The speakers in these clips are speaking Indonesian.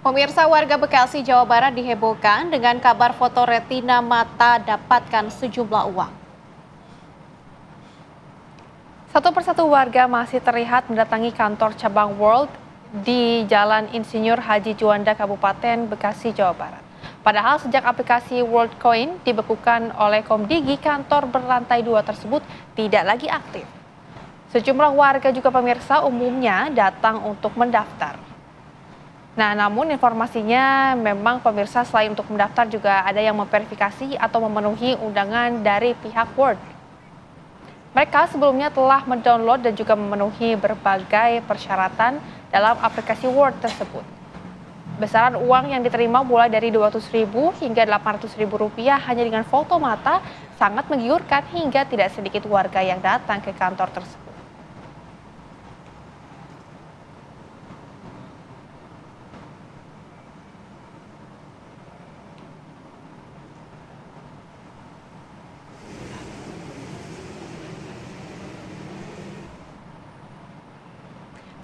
Pemirsa, warga Bekasi, Jawa Barat dihebohkan dengan kabar foto retina mata dapatkan sejumlah uang. Satu persatu warga masih terlihat mendatangi kantor cabang World di Jalan Insinyur Haji Juanda, Kabupaten Bekasi, Jawa Barat. Padahal sejak aplikasi World Coin dibekukan oleh Komdigi, kantor berlantai 2 tersebut tidak lagi aktif. Sejumlah warga juga pemirsa umumnya datang untuk mendaftar. Nah, namun informasinya memang pemirsa selain untuk mendaftar juga ada yang memverifikasi atau memenuhi undangan dari pihak World. Mereka sebelumnya telah mendownload dan juga memenuhi berbagai persyaratan dalam aplikasi World tersebut. Besaran uang yang diterima mulai dari Rp200.000 hingga Rp800.000 hanya dengan foto mata sangat menggiurkan hingga tidak sedikit warga yang datang ke kantor tersebut.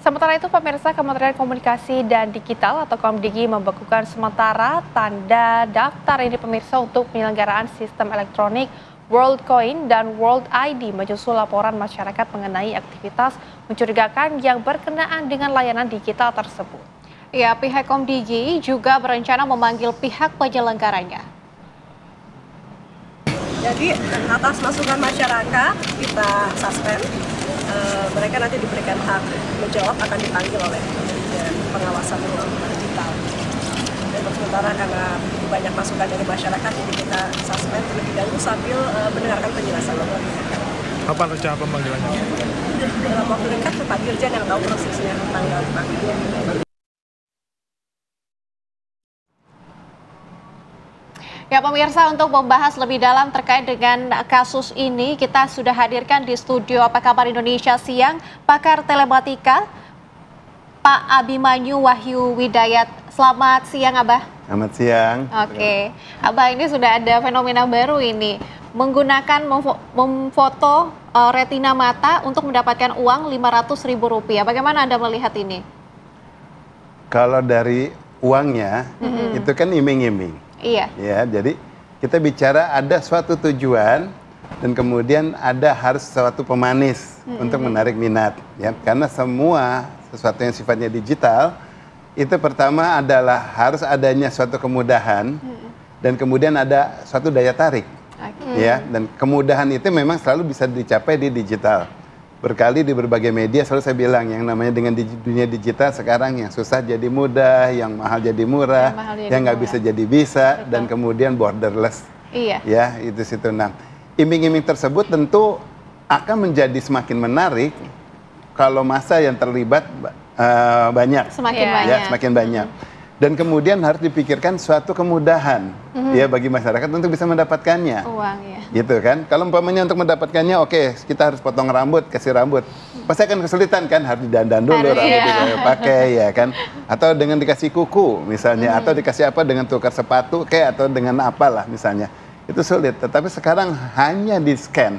Sementara itu, pemirsa, Kementerian Komunikasi dan Digital atau Komdigi membekukan sementara tanda daftar ini pemirsa untuk penyelenggaraan sistem elektronik World Coin dan World ID menyusul laporan masyarakat mengenai aktivitas mencurigakan yang berkenaan dengan layanan digital tersebut. Ya, pihak Komdigi juga berencana memanggil pihak penyelenggaranya. Jadi atas masukan masyarakat kita suspend. Mereka nanti diberikan hak menjawab, akan dipanggil oleh Kementerian Pengawasan Digital. Dan untuk sementara karena banyak masukan dari masyarakat, jadi kita suspend terlebih dahulu sambil mendengarkan penjelasan. Apa rencana pemanggilannya? Dalam waktu dekat Pak Dirjen yang tahu prosesnya tanggal dipanggil. Ya pemirsa, untuk membahas lebih dalam terkait dengan kasus ini, kita sudah hadirkan di studio Apa Kabar Indonesia Siang, pakar telematika, Pak Abimanyu Wahyu Widayat. Selamat siang, Abah. Selamat siang. Oke, Abah, ini sudah ada fenomena baru ini, menggunakan memfoto retina mata untuk mendapatkan uang Rp500.000. Bagaimana Anda melihat ini? Kalau dari uangnya, itu kan iming-iming. Iya. Ya, jadi kita bicara ada suatu tujuan dan kemudian ada harus suatu pemanis untuk menarik minat. Ya, karena semua sesuatu yang sifatnya digital itu pertama adalah harus adanya suatu kemudahan dan kemudian ada suatu daya tarik. Ya, dan kemudahan itu memang selalu bisa dicapai di digital. Berkali di berbagai media selalu saya bilang yang namanya dengan dunia digital sekarang yang susah jadi mudah, yang mahal jadi murah, yang nggak bisa jadi bisa. Betul. Dan kemudian borderless. Iya. Ya, itu situ. Nah, iming-iming tersebut tentu akan menjadi semakin menarik kalau masa yang terlibat banyak. Semakin banyak. Ya, semakin banyak. Dan kemudian harus dipikirkan suatu kemudahan ya bagi masyarakat untuk bisa mendapatkannya. Uang ya. Gitu kan. Kalau umpamanya untuk mendapatkannya oke, kita harus potong rambut, kasih rambut. Pasti akan kesulitan kan, harus didandan dulu rambut pakai ya kan. Atau dengan dikasih kuku misalnya, atau dikasih apa dengan tukar sepatu kayak atau dengan apalah misalnya. Itu sulit, tetapi sekarang hanya di-scan.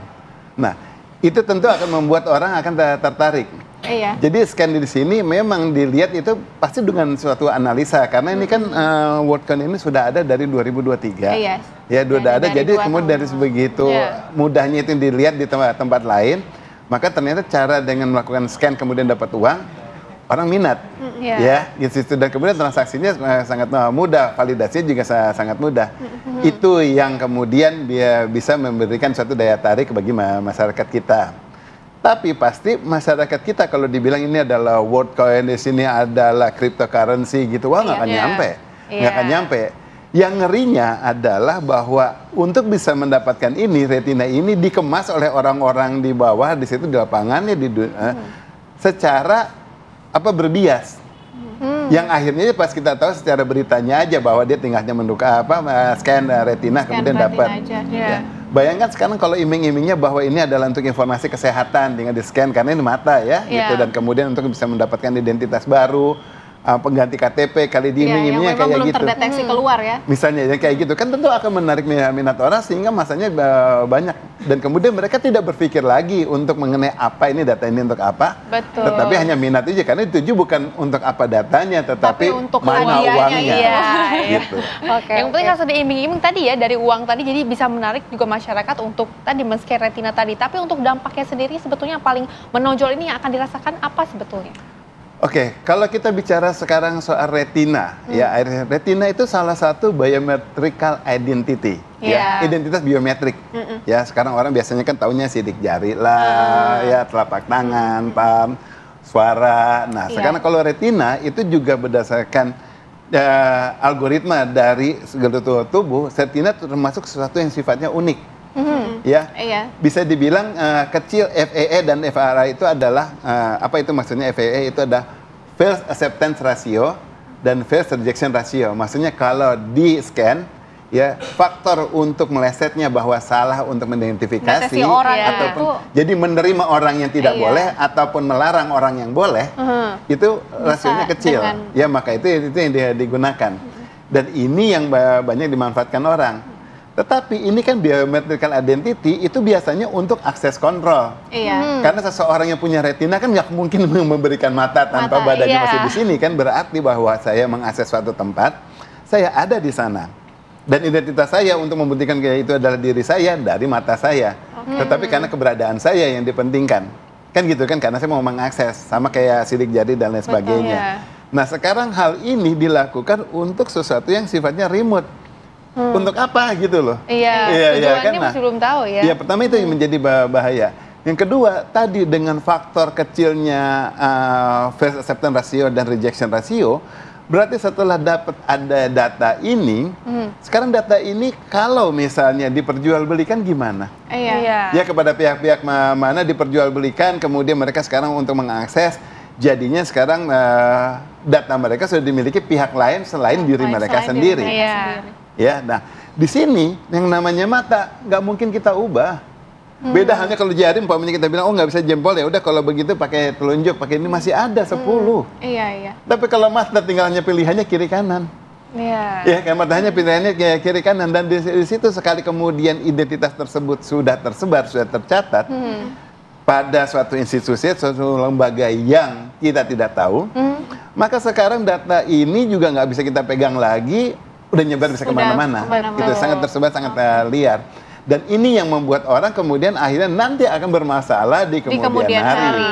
Nah, itu tentu akan membuat orang akan tertarik. Iya. Jadi scan di sini memang dilihat itu pasti dengan suatu analisa karena ini kan WorldCoin ini sudah ada dari 2023. Iya. Ya, sudah ada. Jadi kemudian dari sebegitu mudahnya itu dilihat di tempat lain, maka ternyata cara dengan melakukan scan kemudian dapat uang, orang minat. Ya, gitu. Dan kemudian transaksinya sangat mudah, validasinya juga sangat mudah. Itu yang kemudian dia bisa memberikan suatu daya tarik bagi masyarakat kita. Tapi pasti masyarakat kita kalau dibilang ini adalah WorldCoin, di sini adalah cryptocurrency gitu, wah nggak akan nyampe, nggak akan nyampe. Yang ngerinya adalah bahwa untuk bisa mendapatkan ini, retina ini dikemas oleh orang-orang di bawah di situ di lapangannya secara berbias. Yang akhirnya pas kita tahu secara beritanya aja bahwa dia tinggalnya scan retina kemudian dapat. Bayangkan sekarang kalau iming-imingnya bahwa ini adalah untuk informasi kesehatan dengan di-scan karena ini mata ya, gitu, dan kemudian untuk bisa mendapatkan identitas baru, pengganti KTP, kali diiming-imingnya kayak belum gitu. terdeteksi keluar ya. Misalnya yang kayak gitu kan tentu akan menarik minat orang sehingga masanya banyak, dan kemudian mereka tidak berpikir lagi untuk mengenai apa ini data ini untuk apa. Betul. Tetapi hanya minat aja karena dituju bukan untuk apa datanya tetapi untuk mana hadiahnya, uangnya. iya. Gitu. Oke. Yang penting harus diiming-iming tadi ya dari uang tadi, jadi bisa menarik juga masyarakat untuk tadi men-scan retina tadi. Tapi untuk dampaknya sendiri sebetulnya yang paling menonjol ini yang akan dirasakan apa sebetulnya? Oke, kalau kita bicara sekarang soal retina, ya retina itu salah satu biometrical identity, ya identitas biometrik. Ya sekarang orang biasanya kan taunya sidik jari lah, ya telapak tangan, palm, suara. Nah sekarang kalau retina itu juga berdasarkan algoritma dari segala tubuh, retina termasuk sesuatu yang sifatnya unik. Ya, bisa dibilang kecil FEE dan FRA itu adalah apa itu maksudnya? FEE itu ada first acceptance ratio dan first rejection ratio. Maksudnya kalau di scan ya faktor untuk melesetnya bahwa salah untuk mengidentifikasi orang ataupun jadi menerima orang yang tidak boleh ataupun melarang orang yang boleh itu rasionya kecil. Ya maka itu yang digunakan. Dan ini yang banyak dimanfaatkan orang. Tetapi ini kan biometrical identity itu biasanya untuk akses kontrol. Karena seseorang yang punya retina kan nggak mungkin memberikan mata tanpa badannya masih di sini kan, berarti bahwa saya mengakses suatu tempat, saya ada di sana. Dan identitas saya untuk membuktikan itu adalah diri saya dari mata saya. Tetapi karena keberadaan saya yang dipentingkan. Kan gitu kan, karena saya mau mengakses sama kayak sidik jari dan lain sebagainya. Nah, sekarang hal ini dilakukan untuk sesuatu yang sifatnya remote. Untuk apa gitu loh? Tujuannya kan? masih belum tahu ya. Ya pertama itu yang menjadi bahaya. Yang kedua tadi dengan faktor kecilnya first acceptance ratio dan rejection ratio, berarti setelah dapat ada data ini, sekarang data ini kalau misalnya diperjualbelikan gimana? Ya kepada pihak-pihak mana diperjualbelikan, kemudian mereka sekarang untuk mengakses, jadinya sekarang data mereka sudah dimiliki pihak lain selain diri mereka sendiri. Ya, nah di sini yang namanya mata nggak mungkin kita ubah. Beda halnya kalau jari, umpamanya kita bilang oh nggak bisa jempol, ya udah kalau begitu pakai telunjuk, pakai ini masih ada 10. Tapi kalau mata tinggal hanya pilihannya kiri kanan. Ya kan matanya pilihannya kiri kanan, dan di situ sekali kemudian identitas tersebut sudah tersebar, sudah tercatat pada suatu institusi, suatu lembaga yang kita tidak tahu, maka sekarang data ini juga nggak bisa kita pegang lagi. Udah nyebar bisa kemana-mana, itu sangat tersebar, sangat liar. Dan ini yang membuat orang kemudian akhirnya nanti akan bermasalah di kemudian hari.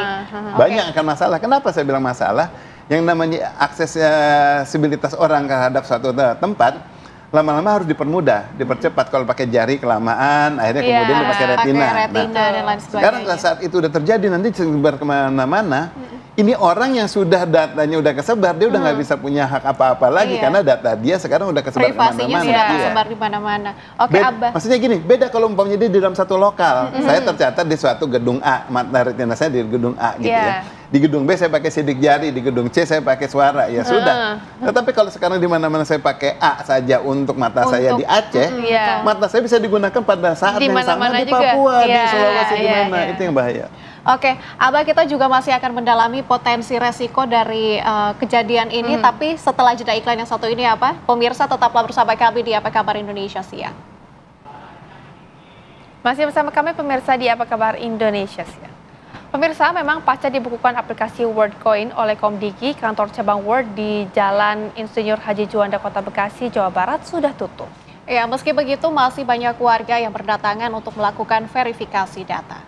Banyak akan masalah. Kenapa saya bilang masalah? Yang namanya aksesibilitas orang terhadap suatu tempat, lama-lama harus dipermudah, dipercepat. Kalau pakai jari kelamaan, akhirnya kemudian dipakai retina. Dan lain sebagainya. Sekarang saat itu udah terjadi, nanti sebar kemana-mana. Ini orang yang sudah datanya udah kesebar, dia udah nggak bisa punya hak apa-apa lagi karena data dia sekarang udah kesebar privasinya kemana-mana. sudah tersebar di mana-mana. Oke, Abah. Maksudnya gini, beda kalau umpamanya dia di dalam satu lokal. Saya tercatat di suatu gedung A, mata retina saya di gedung A gitu ya. Di gedung B saya pakai sidik jari, di gedung C saya pakai suara, ya sudah. Tetapi kalau sekarang di mana-mana saya pakai A saja untuk mata saya di Aceh, mata saya bisa digunakan pada saat yang sama di Papua, di Sulawesi, di mana. Itu yang bahaya. Oke, Abah, kita juga masih akan mendalami potensi resiko dari kejadian ini, tapi setelah jeda iklan yang satu ini apa? Pemirsa tetaplah bersama kami di Apa Kabar Indonesia Siang. Masih bersama kami pemirsa di Apa Kabar Indonesia Siang. Pemirsa, memang pasca dibukukan aplikasi WorldCoin oleh Komdigi, kantor cabang World di Jalan Insinyur Haji Juanda, Kota Bekasi, Jawa Barat sudah tutup. Ya, meski begitu masih banyak warga yang berdatangan untuk melakukan verifikasi data.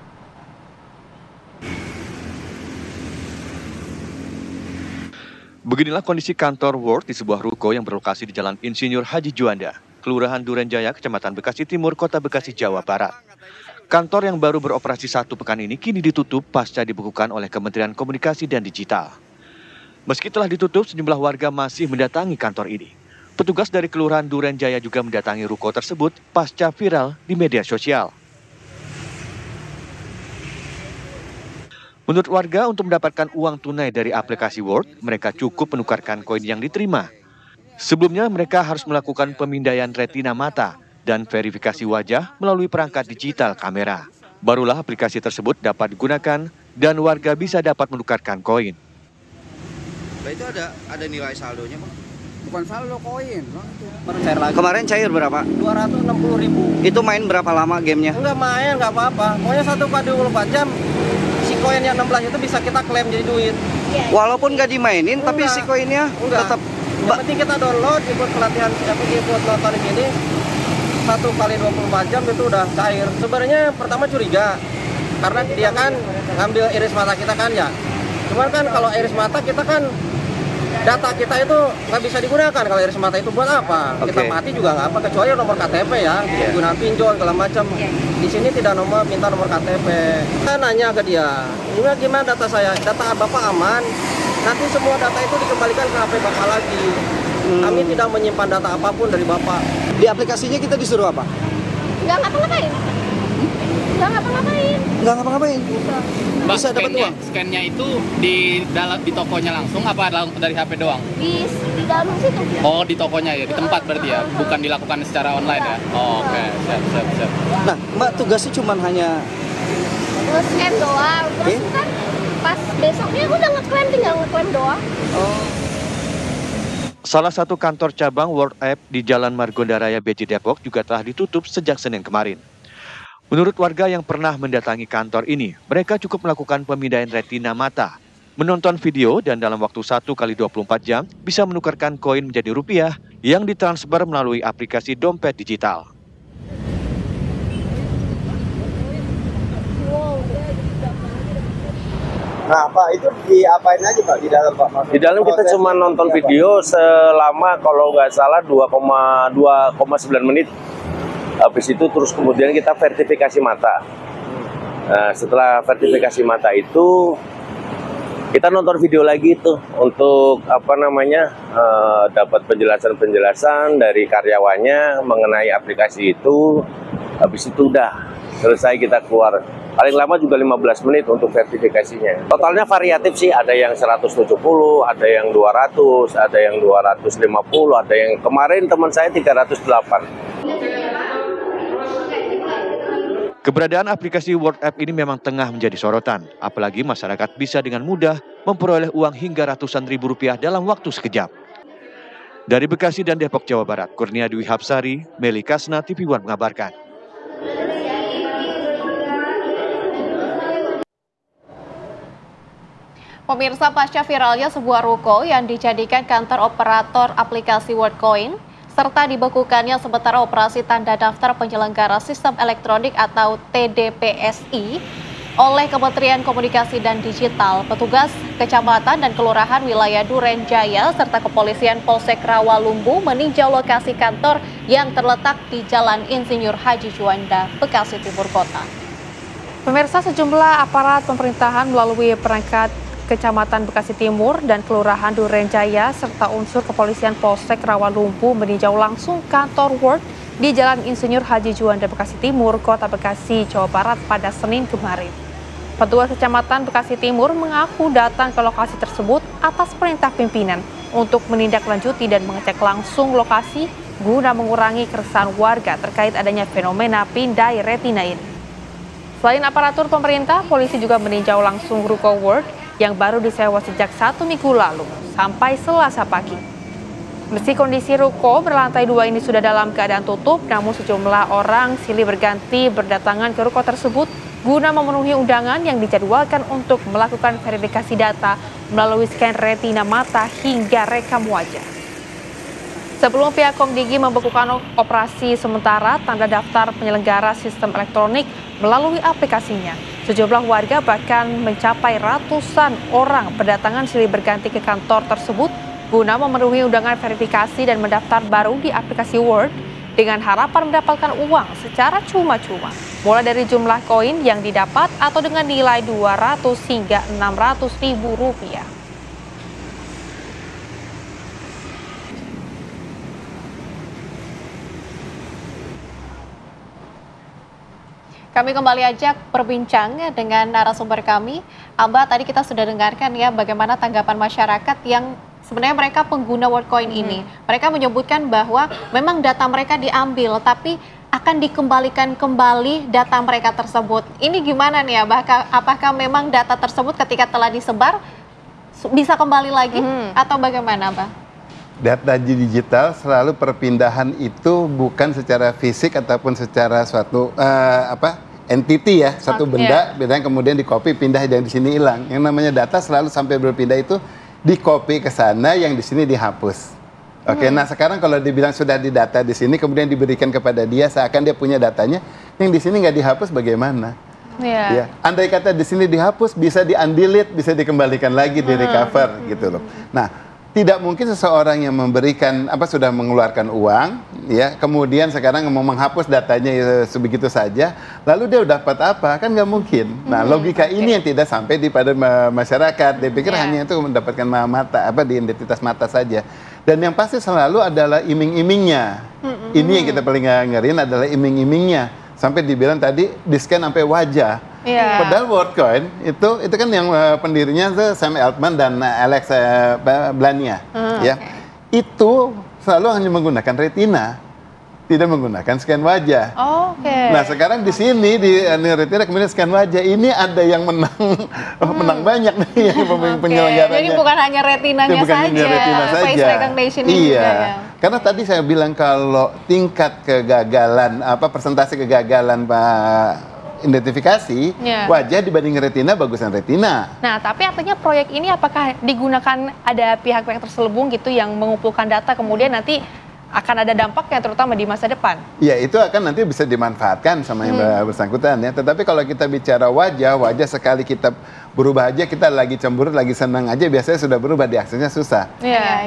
Beginilah kondisi kantor World di sebuah ruko yang berlokasi di Jalan Insinyur Haji Juanda, Kelurahan Durenjaya, Kecamatan Bekasi Timur, Kota Bekasi, Jawa Barat. Kantor yang baru beroperasi 1 pekan ini kini ditutup pasca dibekukan oleh Kementerian Komunikasi dan Digital. Meski telah ditutup, sejumlah warga masih mendatangi kantor ini. Petugas dari Kelurahan Durenjaya juga mendatangi ruko tersebut pasca viral di media sosial. Menurut warga, untuk mendapatkan uang tunai dari aplikasi World, mereka cukup menukarkan koin yang diterima. Sebelumnya, mereka harus melakukan pemindaian retina mata dan verifikasi wajah melalui perangkat digital kamera. Barulah aplikasi tersebut dapat digunakan dan warga bisa dapat menukarkan koin. Nah, itu ada nilai saldonya, Bang? Bukan saldo, koin. Cair lagi. Kemarin cair berapa? 260.000. Itu main berapa lama gamenya? Enggak main, enggak apa-apa. Pokoknya 1x24 jam, si koin yang 16 itu bisa kita klaim jadi duit. Walaupun nggak dimainin, tapi si koinnya tetap. Yang penting kita download, ikut pelatihan, ikut nonton ini, 1x24 jam itu udah cair. Sebenarnya pertama curiga, karena dia kan ngambil iris mata kita kan ya. Cuman kan kalau iris mata kita kan, data kita itu nggak bisa digunakan. Kalau iris mata itu buat apa? Kita mati juga nggak apa, kecuali nomor KTP ya, gunaan pinjol segala macam. Di sini tidak minta nomor KTP. Kita nanya ke dia, gimana data saya? Data Bapak aman? Nanti semua data itu dikembalikan ke HP Bapak lagi. Kami tidak menyimpan data apapun dari Bapak. Di aplikasinya kita disuruh apa? Nggak ngapa-ngapain. Nggak ngapa-ngapain. Nggak ngapa-ngapain. Bisa dapat uang. Scan-nya itu di tokonya langsung apa dari HP doang? Di dalam situ. Oh, di tokonya ya, di tempat berarti ya, bukan dilakukan secara online ya. Oh, oke, siap. Nah, Mbak tugasnya cuma hanya Nge-scan doang. Terus kan pas besoknya udah ngeklaim, tinggal ngeklaim doang. Salah satu kantor cabang World App di Jalan Margonda Raya Beji Depok juga telah ditutup sejak Senin kemarin. Menurut warga yang pernah mendatangi kantor ini, mereka cukup melakukan pemindahan retina mata, menonton video dan dalam waktu 1x24 jam bisa menukarkan koin menjadi rupiah yang ditransfer melalui aplikasi dompet digital. Nah, Pak, itu diapain aja, Pak, di dalam, Pak? Di dalam kita cuma nonton video selama kalau nggak salah 2,9 menit. Habis itu terus kemudian kita verifikasi mata. Nah, setelah verifikasi mata itu kita nonton video lagi tuh untuk dapat penjelasan dari karyawannya mengenai aplikasi itu. Habis itu udah selesai, kita keluar. Paling lama juga 15 menit untuk verifikasinya. Totalnya variatif sih, ada yang 170, ada yang 200, ada yang 250, ada yang kemarin teman saya 308. Keberadaan aplikasi World App ini memang tengah menjadi sorotan, apalagi masyarakat bisa dengan mudah memperoleh uang hingga ratusan ribu rupiah dalam waktu sekejap. Dari Bekasi dan Depok, Jawa Barat, Kurnia Dwi Hapsari, Meli Kasna, TV One mengabarkan. Pemirsa, pasca viralnya sebuah ruko yang dijadikan kantor operator aplikasi WorldCoin, serta dibekukannya sementara operasi tanda daftar penyelenggara sistem elektronik atau TDPSI oleh Kementerian Komunikasi dan Digital, petugas kecamatan dan kelurahan wilayah Duren Jaya serta kepolisian Polsek Rawalumbu meninjau lokasi kantor yang terletak di Jalan Insinyur Haji Juanda, Bekasi Timur Kota. Pemirsa, sejumlah aparat pemerintahan melalui perangkat Kecamatan Bekasi Timur dan Kelurahan Duren Jaya serta unsur kepolisian Polsek Rawalumbu meninjau langsung kantor World di Jalan Insinyur Haji Juanda, Bekasi Timur, Kota Bekasi, Jawa Barat pada Senin kemarin. Petugas Kecamatan Bekasi Timur mengaku datang ke lokasi tersebut atas perintah pimpinan untuk menindaklanjuti dan mengecek langsung lokasi guna mengurangi keresahan warga terkait adanya fenomena pindai retina ini. Selain aparatur pemerintah, polisi juga meninjau langsung ruko World yang baru disewa sejak 1 minggu lalu sampai Selasa pagi. Meski kondisi ruko berlantai 2 ini sudah dalam keadaan tutup, namun sejumlah orang silih berganti berdatangan ke ruko tersebut guna memenuhi undangan yang dijadwalkan untuk melakukan verifikasi data melalui scan retina mata hingga rekam wajah. Sebelum pihak Komdigi membekukan operasi sementara tanda daftar penyelenggara sistem elektronik melalui aplikasinya, sejumlah warga bahkan mencapai ratusan orang berdatangan silih berganti ke kantor tersebut guna memenuhi undangan verifikasi dan mendaftar baru di aplikasi World dengan harapan mendapatkan uang secara cuma-cuma, mulai dari jumlah koin yang didapat atau dengan nilai 200 hingga 600 ribu rupiah. Kami kembali ajak berbincang dengan narasumber kami. Amba, tadi kita sudah dengarkan ya bagaimana tanggapan masyarakat yang sebenarnya mereka pengguna WorldCoin ini. Mereka menyebutkan bahwa memang data mereka diambil, tapi akan dikembalikan kembali data mereka tersebut. Ini gimana nih ya? Apakah memang data tersebut ketika telah disebar bisa kembali lagi atau bagaimana, Abah? Data digital selalu perpindahan itu bukan secara fisik ataupun secara suatu entity ya, satu benda, beda kemudian di copy pindah dan di sini hilang. Yang namanya data selalu sampai berpindah itu di copy ke sana, yang di sini dihapus. Oke, nah sekarang kalau dibilang sudah didata di sini kemudian diberikan kepada dia seakan dia punya datanya, yang di sini nggak dihapus bagaimana? Ya. Andai kata di sini dihapus bisa di-undelete, bisa dikembalikan lagi, di-recover gitu loh. Nah, tidak mungkin seseorang yang memberikan sudah mengeluarkan uang ya, kemudian sekarang mau menghapus datanya sebegitu saja, lalu dia dapat apa? Kan nggak mungkin. Nah, logika ini yang tidak sampai pada masyarakat. Dia pikir hanya itu mendapatkan di identitas mata saja. Dan yang pasti selalu adalah iming-imingnya. Ini yang kita paling ngeriin adalah iming-imingnya. Sampai dibilang tadi di-scan sampai wajah. Padahal WorldCoin itu kan yang pendirinya Sam Altman dan Alex Blania, ya. Itu selalu hanya menggunakan retina, tidak menggunakan scan wajah. Nah sekarang di sini di retina kemudian scan wajah, ini ada yang menang banyak nih yang penyelenggaranya. Jadi bukan hanya retinanya saja, face recognition juga ya. Karena tadi saya bilang kalau tingkat kegagalan persentase kegagalan identifikasi wajah dibanding retina bagusan retina. Nah, tapi artinya proyek ini apakah digunakan ada pihak-pihak terselubung gitu yang mengumpulkan data kemudian nanti akan ada dampaknya terutama di masa depan? Ya, itu akan nanti bisa dimanfaatkan sama yang bersangkutan ya. Tetapi kalau kita bicara wajah sekali kita berubah aja, kita lagi cemberut, lagi senang aja biasanya sudah berubah, diaksesnya susah.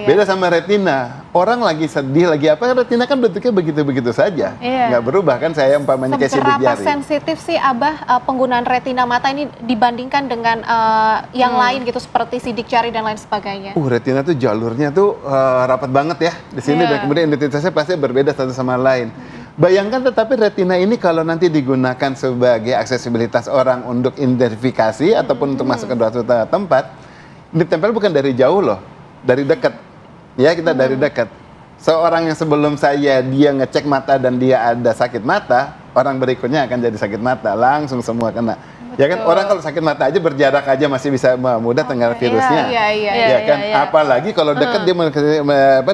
Beda sama retina. Orang lagi sedih, lagi retina kan bentuknya begitu-begitu saja. Nggak berubah kan, saya umpamanya kayak sidik jari. Seberapa sensitif sih Abah penggunaan retina mata ini dibandingkan dengan yang lain gitu seperti sidik jari dan lain sebagainya? Retina tuh jalurnya tuh rapat banget ya di sini dan kemudian identitasnya pasti berbeda satu sama lain. Bayangkan tetapi retina ini kalau nanti digunakan sebagai aksesibilitas orang untuk identifikasi ataupun untuk masuk ke suatu tempat, ditempel bukan dari jauh loh, dari dekat. Ya, kita dari dekat. Seorang yang sebelum dia ngecek mata dan dia ada sakit mata, orang berikutnya akan jadi sakit mata, langsung semua kena. Ya kan, orang kalau sakit mata aja berjarak aja masih bisa mudah terkena virusnya. Ya kan, apalagi kalau dekat dia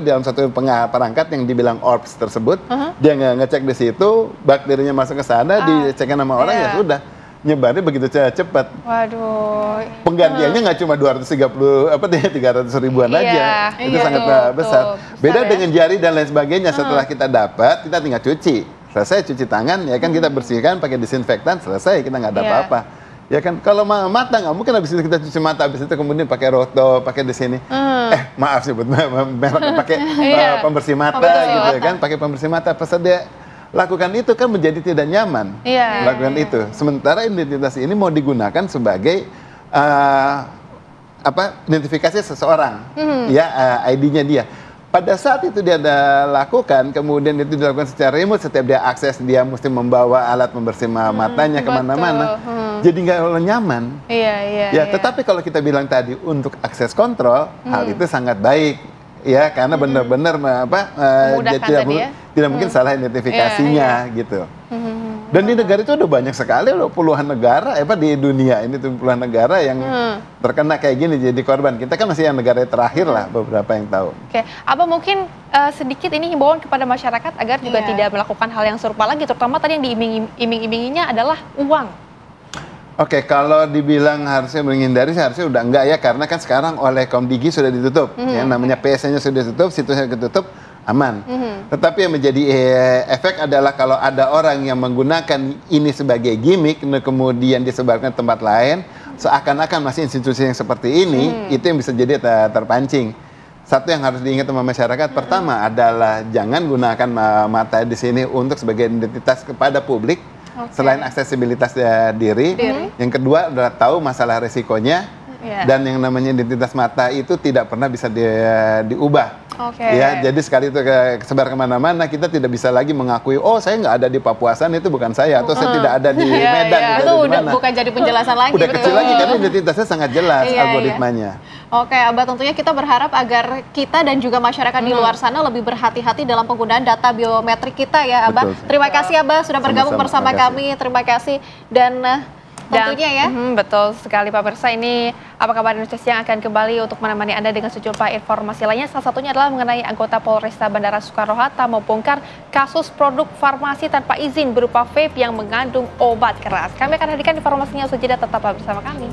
dalam satu perangkat yang dibilang orbs tersebut, dia ngecek di situ, bakterinya masuk ke sana, dicekkan sama orang ya sudah. Nyebarnya begitu cepat. Waduh. Penggantiannya nggak cuma 300 ribuan aja. Itu sangat besar. Beda dengan jari dan lain sebagainya. Setelah kita dapat, kita tinggal cuci. Selesai cuci tangan, ya kan kita bersihkan pakai disinfektan, selesai kita nggak ada apa-apa. Ya kan, kalau mata nggak mungkin habis itu kita cuci mata, habis itu kemudian pakai roto, pakai di sini. Maaf sebut merek, pakai pembersih mata gitu ya kan, pakai pembersih mata. Pas dia lakukan itu kan menjadi tidak nyaman. Lakukan itu. Sementara identitas ini mau digunakan sebagai identifikasi seseorang, ID-nya dia. Pada saat itu dia ada lakukan, kemudian itu dilakukan secara remote, setiap dia akses dia mesti membawa alat pembersih matanya kemana-mana, jadi nggak nyaman. Tetapi kalau kita bilang tadi untuk akses kontrol, hal itu sangat baik, ya karena benar-benar tidak mungkin salah identifikasinya gitu. Dan di negara itu ada banyak sekali loh, puluhan negara di dunia ini tuh puluhan negara yang terkena kayak gini jadi korban. Kita kan masih yang negara terakhir lah beberapa yang tahu. Oke, apa mungkin sedikit ini himbauan kepada masyarakat agar juga tidak melakukan hal yang serupa lagi, terutama tadi yang diiming-iminginya adalah uang. Oke, kalau dibilang harusnya menghindari, harusnya udah enggak ya, karena kan sekarang oleh Komdigi sudah ditutup, ya namanya PSN-nya sudah ditutup, situsnya ditutup, aman. Tetapi yang menjadi efek adalah kalau ada orang yang menggunakan ini sebagai gimmick, kemudian disebarkan ke tempat lain, seakan-akan masih institusi yang seperti ini, itu yang bisa jadi terpancing. Satu yang harus diingat sama masyarakat, pertama adalah jangan gunakan mata di sini untuk sebagai identitas kepada publik. Selain aksesibilitas diri, yang kedua adalah tahu masalah resikonya, dan yang namanya identitas mata itu tidak pernah bisa diubah. Ya, jadi sekali itu kesebar kemana-mana, kita tidak bisa lagi mengakui, oh saya nggak ada di Papuasan, itu bukan saya, atau saya tidak ada di Medan. Itu udah bukan jadi penjelasan lagi. Udah kecil lagi karena identitasnya sangat jelas algoritmanya. Oke, Abah, tentunya kita berharap agar kita dan juga masyarakat di luar sana lebih berhati-hati dalam penggunaan data biometrik kita ya, Abah. Terima kasih Abah sudah bergabung bersama kami. Terima kasih. Dan tentunya ya. Betul sekali Pak Mirsa, ini Apa Kabar Indonesia yang akan kembali untuk menemani Anda dengan sejumlah informasi lainnya. Salah satunya adalah mengenai anggota Polresta Bandara Soekarno-Hatta membongkar kasus produk farmasi tanpa izin berupa vape yang mengandung obat keras. Kami akan hadirkan informasinya usai jeda, tetaplah bersama kami.